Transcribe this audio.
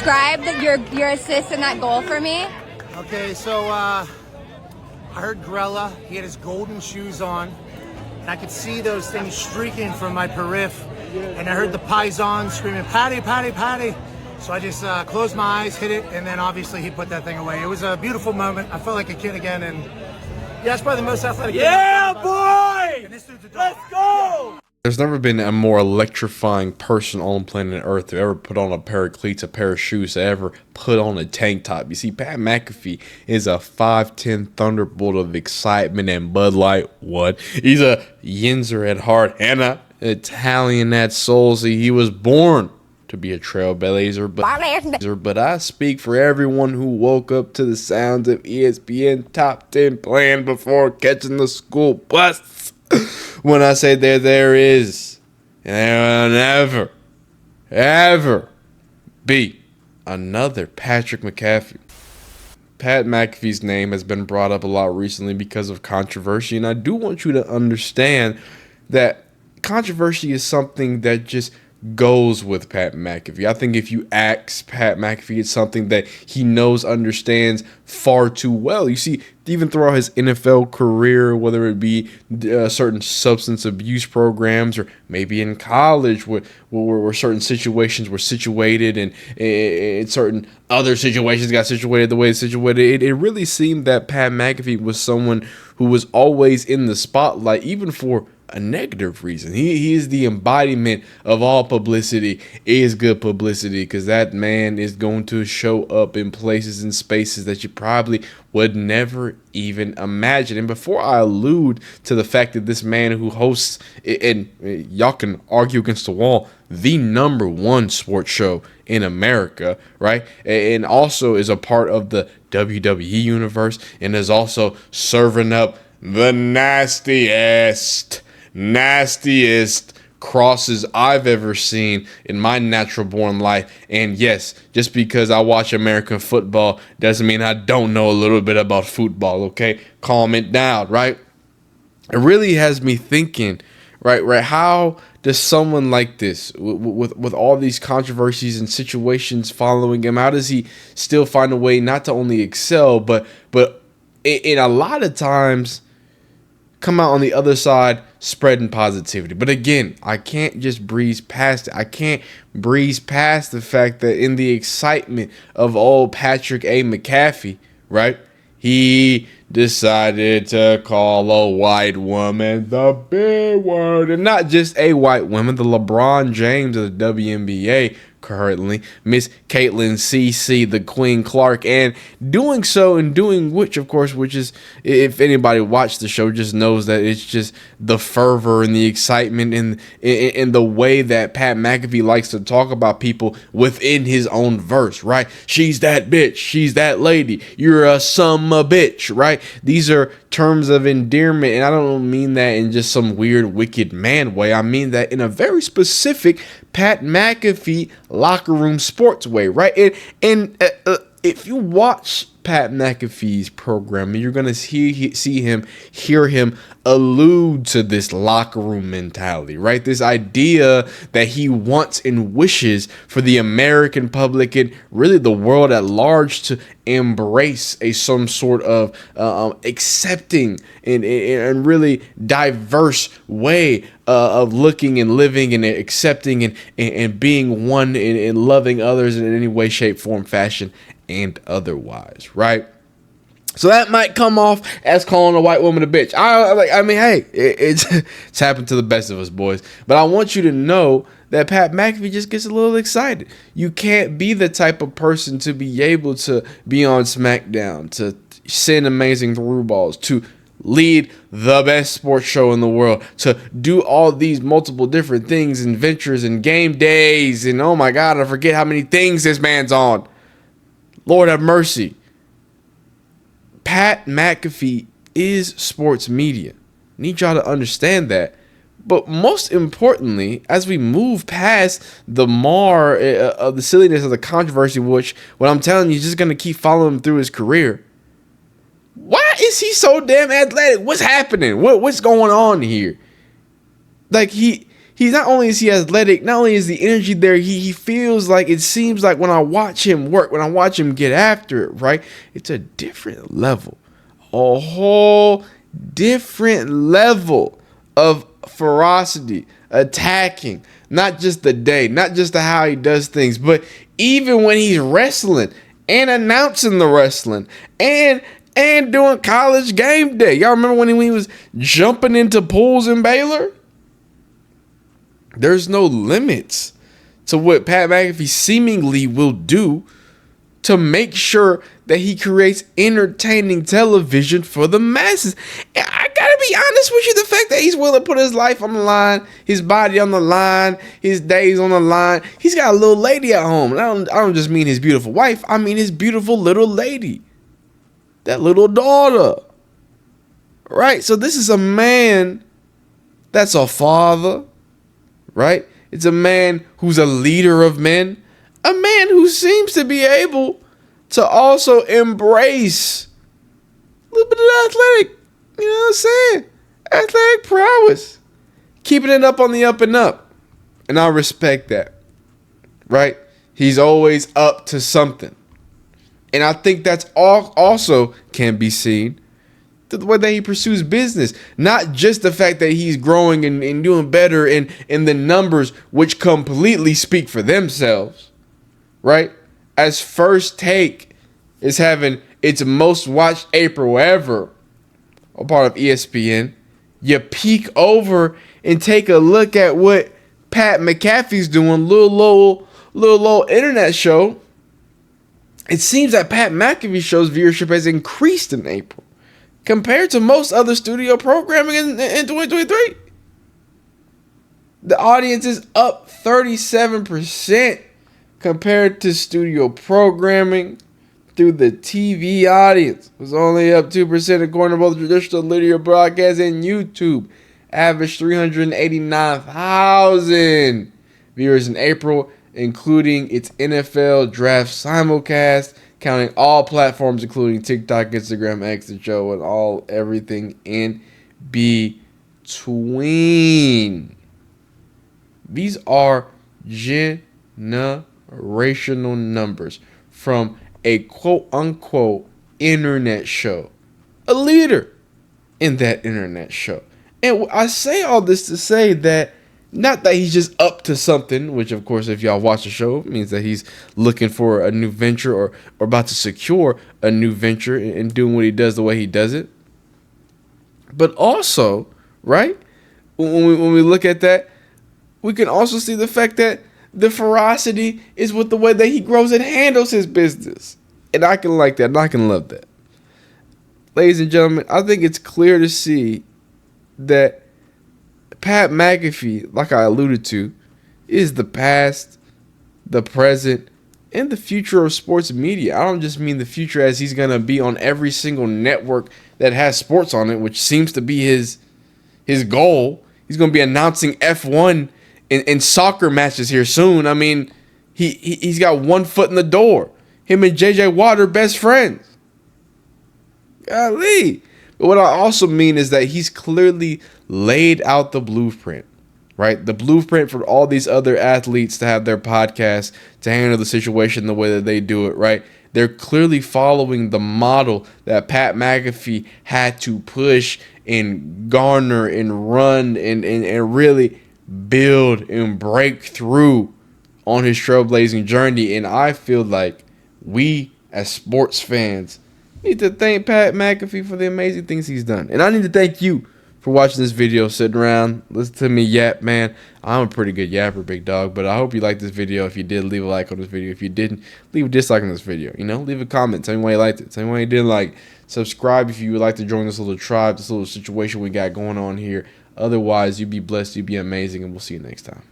describe your assist in that goal for me? Okay, so I heard Grella. He had his golden shoes on, and I could see those things streaking from my periph. And I heard the Paisan screaming, "Patty, Patty, Patty!" So I just closed my eyes, hit it, and then obviously he put that thing away. It was a beautiful moment. I felt like a kid again, and yeah, it's probably the most athletic. Yeah, boy! And this dude's a dog. Let's go! There's never been a more electrifying person on planet Earth to ever put on a pair of cleats, a pair of shoes, to ever put on a tank top. You see, Pat McAfee is a 5'10" thunderbolt of excitement and Bud Light. What? He's a Yinzer at heart and a Italian at soul. See, he was born to be a trailblazer, but I speak for everyone who woke up to the sounds of ESPN Top 10 playing before catching the school bus. When I say there is, and there will never, ever be another Patrick McAfee. Pat McAfee's name has been brought up a lot recently because of controversy, and I do want you to understand that controversy is something that just goes with Pat McAfee. I think if you ask Pat McAfee, it's something that he knows, understands far too well. You see, even throughout his NFL career, whether it be certain substance abuse programs or maybe in college where certain situations were situated and certain other situations got situated the way it's situated, it really seemed that Pat McAfee was someone who was always in the spotlight, even for a negative reason. He is the embodiment of all publicity is good publicity, because that man is going to show up in places and spaces that you probably would never even imagine. And before I allude to the fact that this man who hosts, and y'all can argue against the wall, the #1 sports show in America, right? And also is a part of the WWE universe and is also serving up the nastiest crosses I've ever seen in my natural born life. And yes, just because I watch American football doesn't mean I don't know a little bit about football, okay? Calm it down, right? It really has me thinking, right? How does someone like this, with all these controversies and situations following him, how does he still find a way not to only excel, but in a lot of times come out on the other side spreading positivity? But again, I can't just breeze past it. I can't breeze past the fact that in the excitement of old Patrick A. McAfee, right, he decided to call a white woman the B word. And not just a white woman, the LeBron James of the WNBA currently, Miss Caitlin CC, the Queen Clark, and doing so and doing which is, if anybody watched the show, just knows that it's just the fervor and the excitement and in the way that Pat McAfee likes to talk about people within his own verse, right? She's that bitch, she's that lady, you're a summer bitch, right? These are terms of endearment, and I don't mean that in just some weird wicked man way. I mean that in a very specific Pat McAfee locker room sports way, right? And if you watch Pat McAfee's program, you're gonna hear him allude to this locker room mentality, right? This idea that he wants and wishes for the American public and really the world at large to embrace some sort of accepting and really diverse way of looking and living and accepting and being one and loving others in any way, shape, form, fashion, and otherwise, right? So that might come off as calling a white woman a bitch. I mean, hey, it's happened to the best of us, boys. But I want you to know that Pat McAfee just gets a little excited. You can't be the type of person to be able to be on SmackDown, to send amazing through balls, to lead the best sports show in the world, to do all these multiple different things and ventures and game days. And oh my God, I forget how many things this man's on. Lord have mercy. Pat McAfee is sports media. Need y'all to understand that. But most importantly, as we move past the mar of the silliness of the controversy, which what I'm telling you is just going to keep following him through his career. Why is he so damn athletic? What's happening? What's going on here? Like he he's not only is he athletic, not only is the energy there, he feels like, it seems like when I watch him work, when I watch him get after it, right? It's a different level, a whole different level of ferocity, attacking, not just the day, not just the how he does things, but even when he's wrestling and announcing the wrestling and doing college game day. Y'all remember when he was jumping into pools in Baylor? There's no limits to what Pat McAfee seemingly will do to make sure that he creates entertaining television for the masses. And I gotta be honest with you, the fact that he's willing to put his life on the line, his body on the line, his days on the line. He's got a little lady at home. And I don't just mean his beautiful wife. I mean his beautiful little lady. That little daughter. Right? So this is a man that's a father. Right? It's a man who's a leader of men. A man who seems to be able to also embrace a little bit of athletic, you know what I'm saying? Athletic prowess. Keeping it up on the up and up. And I respect that. Right? He's always up to something. And I think that's all also can be seen to the way that he pursues business. Not just the fact that he's growing and doing better in the numbers, which completely speak for themselves. Right? As First Take is having its most watched April ever, a part of ESPN, you peek over and take a look at what Pat McAfee's doing, little old internet show. It seems that Pat McAfee show's viewership has increased in April compared to most other studio programming in 2023. The audience is up 37%. Compared to studio programming, through the TV audience was only up 2% according to both traditional linear broadcast and YouTube. Averaged 389,000 viewers in April, including its NFL draft simulcast, counting all platforms including TikTok, Instagram, X, the show, and everything in between. These are generational numbers from a quote-unquote internet show, a leader in that internet show. And I say all this to say that not that he's just up to something, which of course if y'all watch the show means that he's looking for a new venture or about to secure a new venture and doing what he does the way he does it. But also, right, when we look at that, we can also see the fact that the ferocity is with the way that he grows and handles his business. And I can like that, and I can love that. Ladies and gentlemen, I think it's clear to see that Pat McAfee, like I alluded to, is the past, the present, and the future of sports media. I don't just mean the future as he's going to be on every single network that has sports on it, which seems to be his goal. He's going to be announcing F1 in soccer matches here soon. I mean, he's got one foot in the door. Him and JJ Watt are best friends. Golly. But what I also mean is that he's clearly laid out the blueprint, right? The blueprint for all these other athletes to have their podcasts, to handle the situation the way that they do it, right? They're clearly following the model that Pat McAfee had to push and garner and run and really build and break through on his trailblazing journey. And I feel like we as sports fans need to thank Pat McAfee for the amazing things he's done. And I need to thank you for watching this video, sitting around, listen to me yap, man. I'm a pretty good yapper, big dog, but I hope you liked this video. If you did, leave a like on this video. If you didn't, leave a dislike on this video. You know, leave a comment. Tell me why you liked it. Tell me why you didn't like it. Subscribe if you would like to join this little tribe, this little situation we got going on here. Otherwise, you be blessed, you be amazing, and we'll see you next time.